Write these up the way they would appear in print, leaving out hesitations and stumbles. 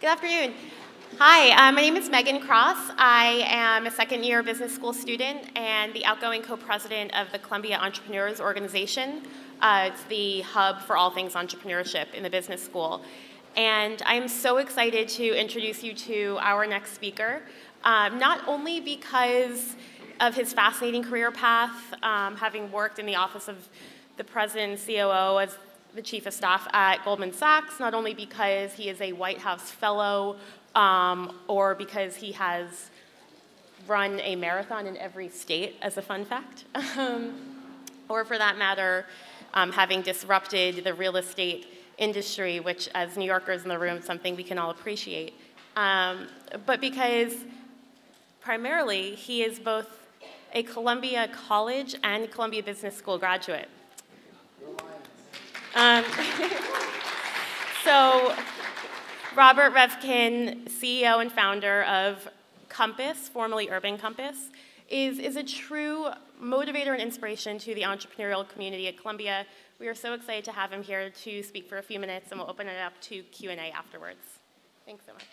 Good afternoon. Hi, my name is Megan Cross. I am a second-year business school student and the outgoing co-president of the Columbia Entrepreneurs Organization. It's the hub for all things entrepreneurship in the business school. And I'm so excited to introduce you to our next speaker, not only because of his fascinating career path, having worked in the office of the President COO as the Chief of Staff at Goldman Sachs, not only because he is a White House Fellow or because he has run a marathon in every state, as a fun fact, or for that matter, having disrupted the real estate industry, which as New Yorkers in the room, is something we can all appreciate. But because primarily he is both a Columbia College and Columbia Business School graduate. So Robert Reffkin, CEO and founder of Compass, formerly Urban Compass, is a true motivator and inspiration to the entrepreneurial community at Columbia. We are so excited to have him here to speak for a few minutes, and we'll open it up to Q&A afterwards. Thanks so much.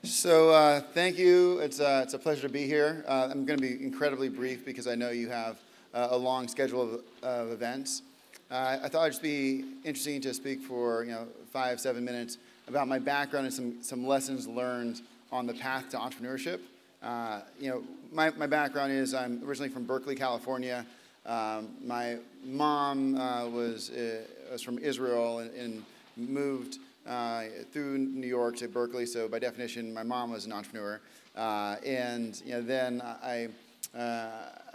So thank you. It's a pleasure to be here. I'm going to be incredibly brief because I know you have a long schedule of events. I thought it'd just be interesting to speak for 5-7 minutes about my background and some lessons learned on the path to entrepreneurship. My background is I'm originally from Berkeley, California. My mom was from Israel and moved through New York to Berkeley, so by definition, my mom was an entrepreneur. Then I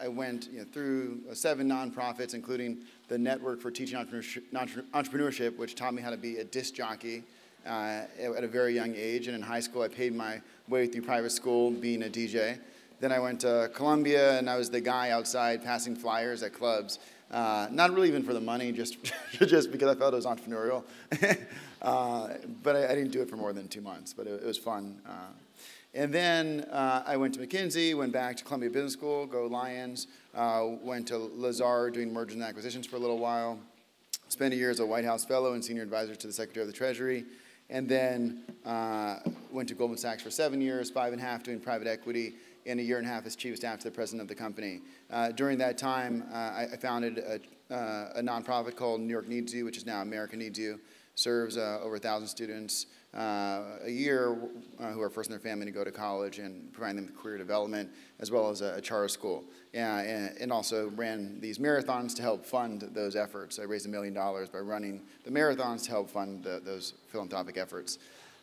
went through 7 nonprofits, including the Network for Teaching Entrepreneurship, which taught me how to be a disc jockey at a very young age. And in high school, I paid my way through private school being a DJ. Then I went to Columbia, and I was the guy outside passing flyers at clubs. Not really even for the money, just because I felt it was entrepreneurial. But I didn't do it for more than 2 months, but it was fun. And then I went to McKinsey, went back to Columbia Business School, go Lions, went to Lazard doing mergers and acquisitions for a little while, spent a year as a White House Fellow and Senior Advisor to the Secretary of the Treasury, and then went to Goldman Sachs for 7 years, 5.5 doing private equity, and a 1.5 as Chief of Staff to the President of the company. During that time, I founded a nonprofit called New York Needs You, which is now America Needs You, serves over 1,000 students a year who are first in their family to go to college and providing them with career development, as well as a charter school. And also ran these marathons to help fund those efforts. I raised $1 million by running the marathons to help fund those philanthropic efforts.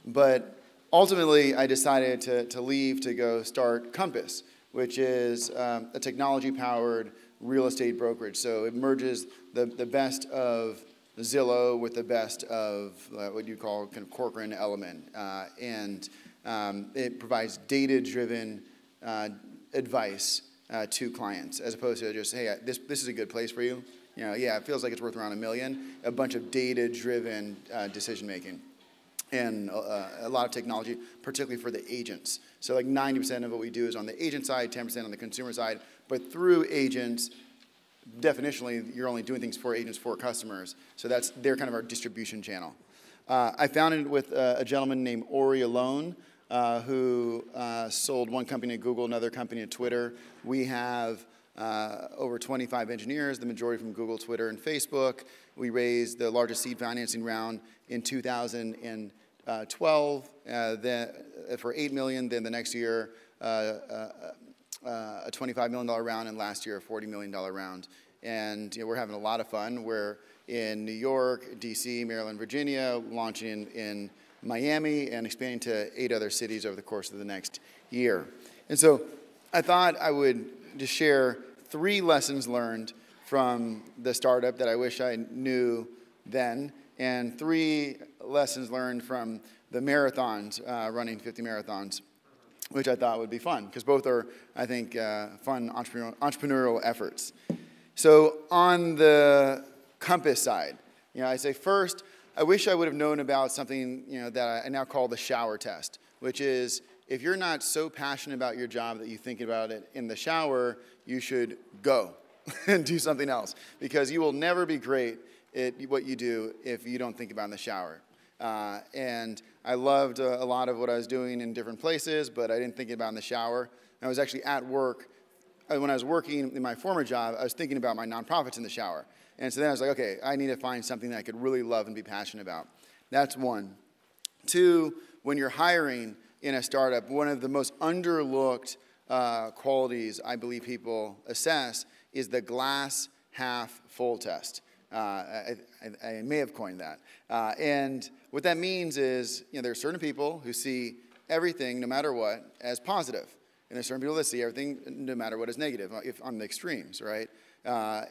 But ultimately, I decided to leave to go start Compass, which is a technology-powered real estate brokerage. So it merges the best of Zillow with the best of what you call kind of Corcoran element. It provides data-driven advice to clients, as opposed to just, hey, this is a good place for you. Yeah, it feels like it's worth around $1 million. A bunch of data-driven decision-making. And a lot of technology, particularly for the agents. So like 90% of what we do is on the agent side, 10% on the consumer side. But through agents, definitionally, you're only doing things for agents, for customers. So they're kind of our distribution channel. I founded it with a gentleman named Ori Alone, who sold one company to Google, another company to Twitter. We have over 25 engineers, the majority from Google, Twitter, and Facebook. We raised the largest seed financing round in 2012 for $8 million. Then the next year, a $25 million round, and last year a $40 million round. And we're having a lot of fun. We're in New York, DC, Maryland, Virginia, launching in Miami, and expanding to 8 other cities over the course of the next year. And so I thought I would just share 3 lessons learned from the startup that I wish I knew then, and 3 lessons learned from the marathons, running 50 marathons, which I thought would be fun, because both are, I think, fun entrepreneurial efforts. So on the Compass side, I say first, I wish I would have known about something that I now call the shower test, which is if you're not so passionate about your job that you think about it in the shower, you should go and do something else, because you will never be great at what you do if you don't think about it in the shower. And I loved a lot of what I was doing in different places, but I didn't think about it in the shower. I was actually at work. When I was working in my former job, I was thinking about my nonprofits in the shower. And so then I was like, okay, I need to find something that I could really love and be passionate about. That's one. Two, when you're hiring in a startup, one of the most underlooked qualities I believe people assess is the glass half full test. I may have coined that. And what that means is, there are certain people who see everything, no matter what, as positive. And there's certain people that see everything, no matter what, as negative, if on the extremes, right?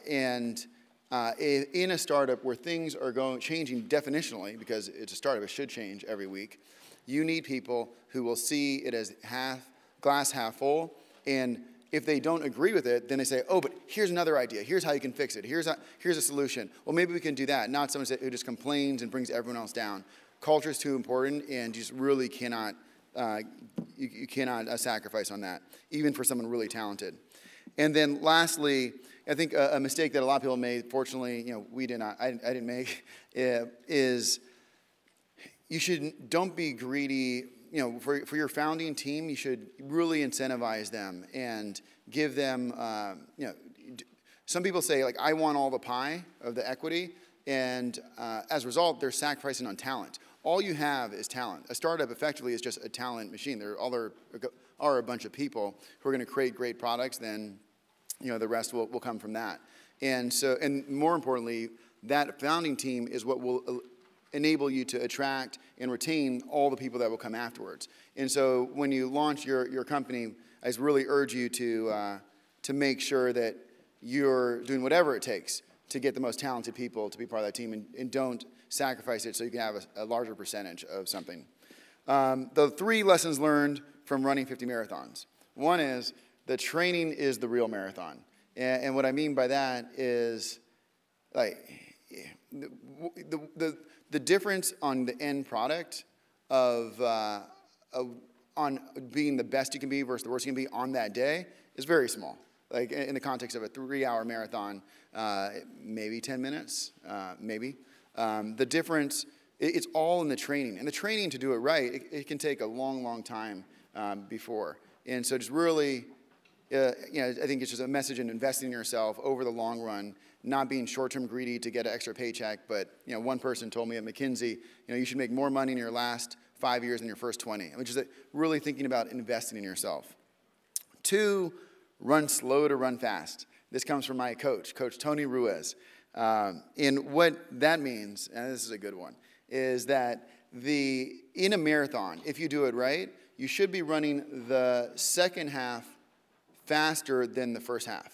In a startup where things are changing definitionally, because it's a startup, it should change every week, you need people who will see it as glass half full, and if they don't agree with it, then they say, oh, but here's another idea. Here's how you can fix it. Here's a solution. Well, maybe we can do that. Not someone who just complains and brings everyone else down. Culture is too important, and you just really cannot, you cannot sacrifice on that, even for someone really talented. And then lastly, I think a mistake that a lot of people made, fortunately, we did not, I didn't make, is don't be greedy. For your founding team, you should really incentivize them and give them, some people say, like, I want all the pie of the equity, and as a result, they're sacrificing on talent. All you have is talent. A startup effectively is just a talent machine. There are a bunch of people who are going to create great products, then the rest will come from that. And more importantly, that founding team is what will enable you to attract and retain all the people that will come afterwards. And so when you launch your company, I just really urge you to make sure that you're doing whatever it takes to get the most talented people to be part of that team, and don't sacrifice it so you can have a larger percentage of something. The 3 lessons learned from running 50 marathons. One is the training is the real marathon. And what I mean by that is, like, the difference on the end product on being the best you can be versus the worst you can be on that day is very small. Like, in the context of a 3-hour marathon, maybe 10 minutes, maybe. The difference, it's all in the training. And the training, to do it right, it can take a long, long time before. And so just really, I think it's just a message in investing in yourself over the long run, not being short-term greedy to get an extra paycheck. But one person told me at McKinsey, you should make more money in your last 5 years than your first 20, which is really thinking about investing in yourself. 2, run slow to run fast. This comes from my coach, Coach Tony Ruiz. And what that means, and this is a good one, is that in a marathon, if you do it right, you should be running the second half faster than the first half.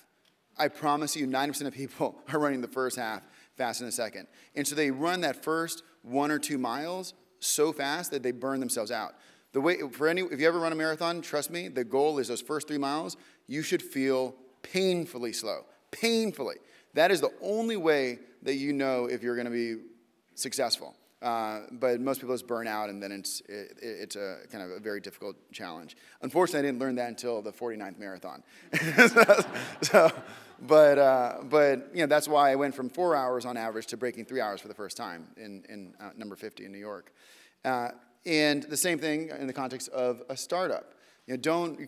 I promise you 90% of people are running the first half faster than the second. And so they run that first 1 or 2 miles so fast that they burn themselves out. If you ever run a marathon, trust me, the goal is those first 3 miles, you should feel painfully slow. Painfully. That is the only way that you know if you're going to be successful. But most people just burn out, and then it's a kind of a very difficult challenge. Unfortunately, I didn't learn that until the 49th marathon. But that's why I went from 4 hours on average to breaking 3 hours for the first time in number 50 in New York. And the same thing in the context of a startup. You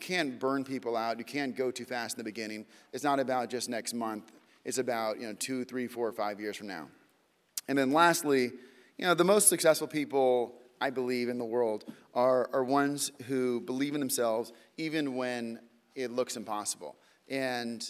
can't burn people out. You can't go too fast in the beginning. It's not about just next month. It's about 2, 3, 4, 5 years from now. And then lastly, the most successful people, I believe, in the world are ones who believe in themselves even when it looks impossible. And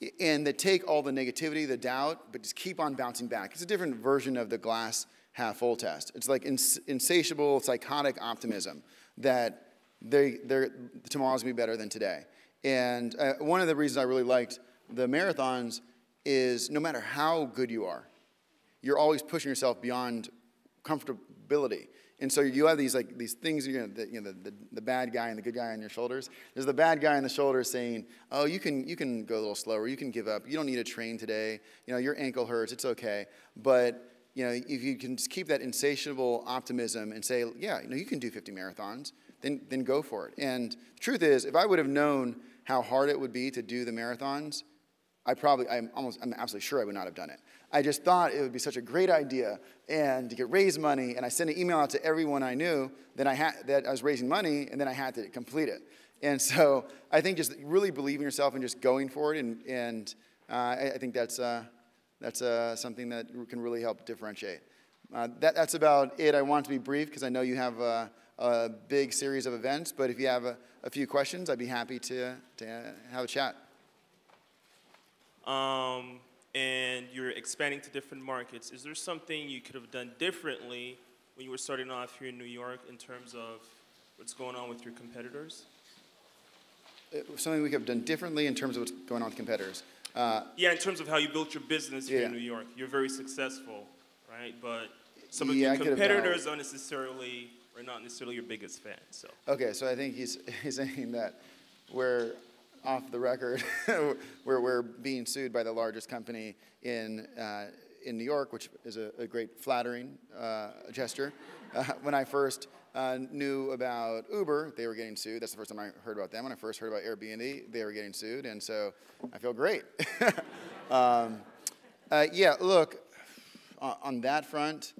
that take all the negativity, the doubt, but just keep on bouncing back. It's a different version of the glass half full test. It's like insatiable, psychotic optimism that tomorrow's going to be better than today. And one of the reasons I really liked the marathons is no matter how good you are, you're always pushing yourself beyond comfortability. And so you have these things, the bad guy and the good guy on your shoulders. There's the bad guy on the shoulders saying, oh, you can go a little slower, you can give up, you don't need to train today, your ankle hurts, it's okay. But if you can just keep that insatiable optimism and say, yeah, you can do 50 marathons, then go for it. And the truth is, if I would have known how hard it would be to do the marathons, I'm absolutely sure I would not have done it. I just thought it would be such a great idea and to raise money, and I sent an email out to everyone I knew that I was raising money, and then I had to complete it. And so I think just really believing yourself and just going for it, and I think that's something that can really help differentiate. That's about it. I want to be brief because I know you have a big series of events, but if you have a few questions, I'd be happy to have a chat. And you're expanding to different markets. Is there something you could have done differently when you were starting off here in New York in terms of what's going on with your competitors? Something we could have done differently in terms of what's going on with competitors. Yeah, in terms of how you built your business here in New York. You're very successful, right? But some of your competitors are not necessarily your biggest fans. So. Okay, so I think he's saying that we're off the record, we're being sued by the largest company in New York, which is a great flattering gesture. When I first knew about Uber, they were getting sued. That's the first time I heard about them. When I first heard about Airbnb, they were getting sued, and so I feel great. Yeah, look, on that front,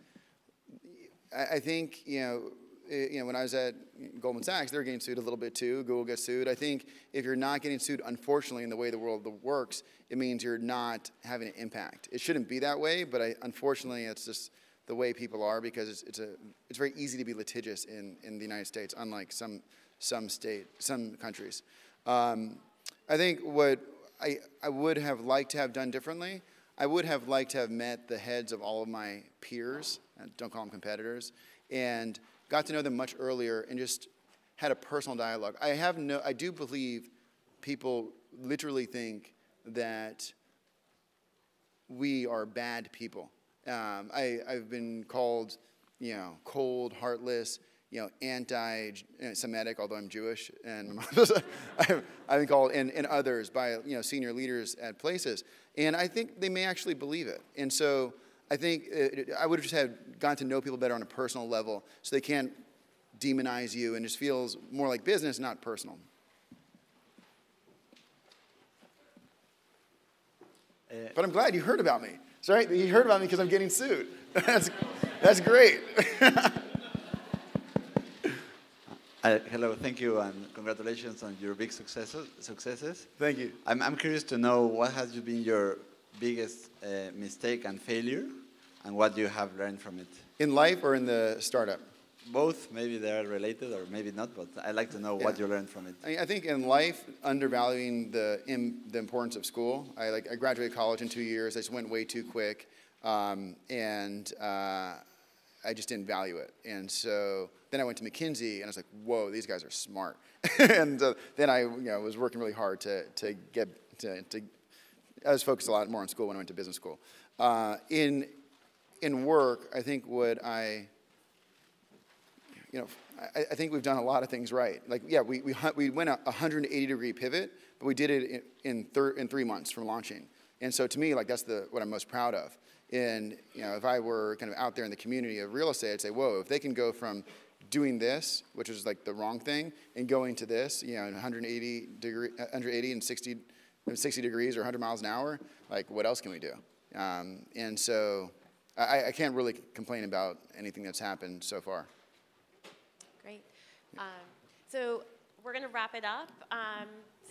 I think, when I was at Goldman Sachs, they were getting sued a little bit too. Google gets sued. I think if you're not getting sued, unfortunately, in the way the world works, it means you're not having an impact. It shouldn't be that way, but unfortunately, it's just the way people are because it's very easy to be litigious in the United States, unlike some countries. I think what I would have liked to have done differently, I would have liked to have met the heads of all of my peers, don't call them competitors, and got to know them much earlier and just had a personal dialogue. I do believe people literally think that we are bad people. I've been called, cold, heartless, anti-Semitic, although I'm Jewish, and I've been called, and others by senior leaders at places, and I think they may actually believe it. And so I think I would have just gotten to know people better on a personal level, so they can't demonize you, and just feels more like business, not personal. But I'm glad you heard about me. Sorry, you heard about me because I'm getting sued. That's great. Hello, thank you, and congratulations on your big successes. Thank you. I'm curious to know what has been your biggest mistake and failure, and what you have learned from it. In life or in the startup? Both. Maybe they are related or maybe not, but I'd like to know what you learned from it. I think in life, undervaluing the importance of school. I graduated college in 2 years. I just went way too quick, and I just didn't value it. And so then I went to McKinsey, and I was like, whoa, these guys are smart. And then I was working really hard to I was focused a lot more on school when I went to business school. In work, I think I think we've done a lot of things right. We went a 180-degree pivot, but we did it in 3 months from launching. And so to me, that's what I'm most proud of. And if I were kind of out there in the community of real estate, I'd say, whoa, if they can go from doing this, which is the wrong thing, and going to this, 180 and 60 degrees or 100 miles an hour, what else can we do? And so I can't really complain about anything that's happened so far. Great. So we're going to wrap it up.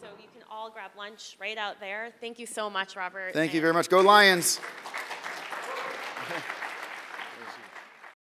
So you can all grab lunch right out there. Thank you so much, Robert. Thank you very much. Go Lions.